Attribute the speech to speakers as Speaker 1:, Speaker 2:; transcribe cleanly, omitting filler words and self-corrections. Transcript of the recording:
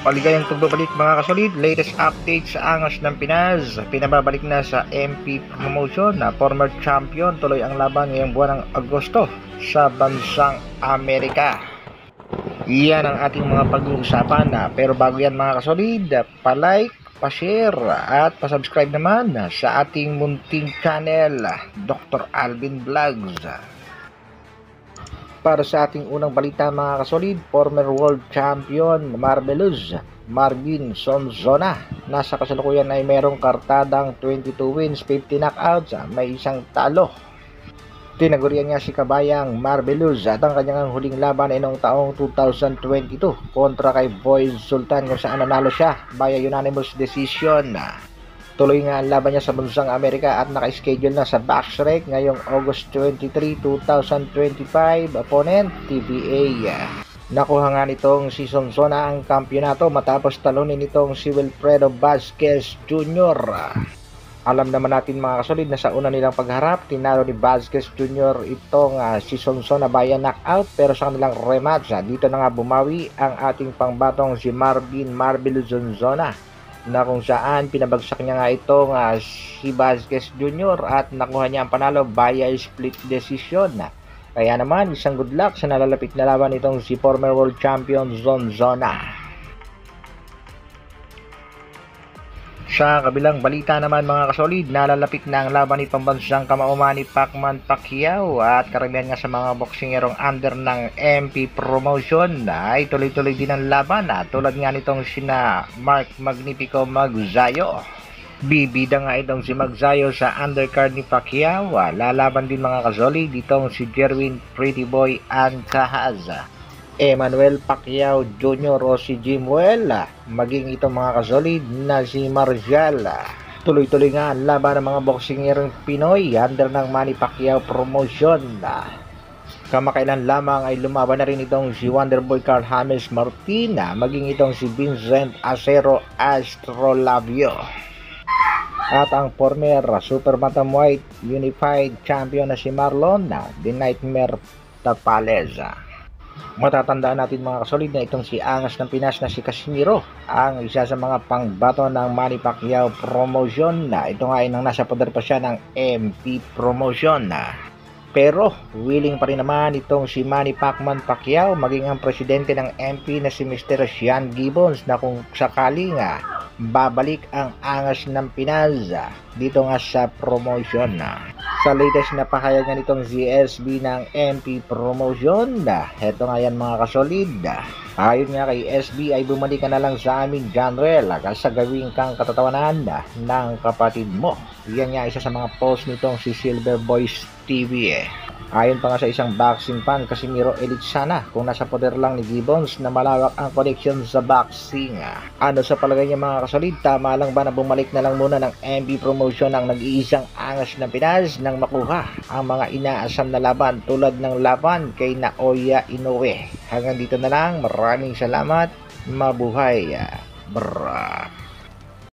Speaker 1: Maligayang pagbabalik mga kasolid, latest update sa Angas ng Pinas. Pinababalik na sa MP Promotion na former champion. Tuloy ang laban ngayong buwan ng Agosto sa bansang Amerika. Iyan ang ating mga pag-uusapan pero bago yan mga kasolid, palike, pa-share at pa-subscribe naman sa ating munting channel, Dr. Alvin Vlogs. Para sa ating unang balita mga kasolid, former world champion Marvelous Marvin Sonzona nasa kasalukuyan ay merong kartadang 22 wins, 50 knockouts, may isang talo. Tinagurian niya si kabayang Marvelous at ang kanyang huling laban ay noong taong 2022 kontra kay Boy Sultan kung saan nanalo siya via unanimous decision. Tuloy nga ang laban niya sa bansang Amerika at naka-schedule na sa Backstreet ngayong August 23, 2025. Opponent, TBA. Nakuha nga nitong si Sonzona ang kampyonato matapos talunin nitong si Wilfredo Vazquez Jr. Alam naman natin mga kasolid na sa una nilang pagharap, tinalo ni Vazquez Jr. itong si Sonzona via knockout, pero sa kanilang rematch, dito na nga bumawi ang ating pangbatong si Marvelous Sonzona, na kung saan pinabagsak niya nga itong si Vazquez Jr. at nakuha niya ang panalo via split decision. Kaya naman isang good luck sa nalalapit na laban itong si former world champion Sonzona. Sa kabilang balita naman mga kasolid, nalalapit na ang laban ni pambansang kamauman ni Pacman Pacquiao at karamihan nga sa mga boksingerong under ng MP Promotion ay tuloy-tuloy din ang laban tulad nga nitong sina Mark Magnifico Magsayo. Bibida nga itong si Magsayo sa undercard ni Pacquiao. Lalaban din mga kasolid ditong si Jerwin Pretty Boy Ancaraz, Emmanuel Pacquiao Jr. o si Jimuel, maging itong mga kasolid na si Marcial. Tuloy-tuloy nga ang laban ng mga boksingerong Pinoy under ng Manny Pacquiao Promotion. Kamakailan lamang ay lumaban na rin itong si Wonderboy Carl James Martina, maging itong si Vincent Acero Astrolabio. At ang former Super Bantamweight Unified Champion na si Marlon The Nightmare Tapales. Matatandaan natin mga kasolid na itong si Angas ng Pinas na si Casimiro ang isa sa mga pangbato ng Manny Pacquiao Promotion. Ito nga ay nang nasa poder pa siya ng MP Promotion. Pero willing pa rin naman itong si Manny Pacman Pacquiao maging ang presidente ng MP na si Mr. Sean Gibbons na kung sakali nga babalik ang Angas ng Pinas dito nga sa promotion. Sa latest na pahayag nga nitong GSB ng MP Promotion, heto nga yan mga kasolid. Ayon nga kay SB ay bumalik ka na lang sa amin genre sa gawin kang katatawanan ng kapatid mo. Yan nga isa sa mga post nitong si Silver Boys TV. Ayon pa nga sa isang boxing fan, Casimiro Elite sana kung nasa poder lang ni Gibbons na malawak ang connection sa boxing. Ano sa palagay niya mga kasolid, tama lang ba na bumalik na lang muna ng MP Promotion ang nag-iisang Angas ng Pinas nang makuha ang mga inaasam na laban tulad ng laban kay Naoya Inoue? Hanggang dito na lang, maraming salamat, mabuhay, bra.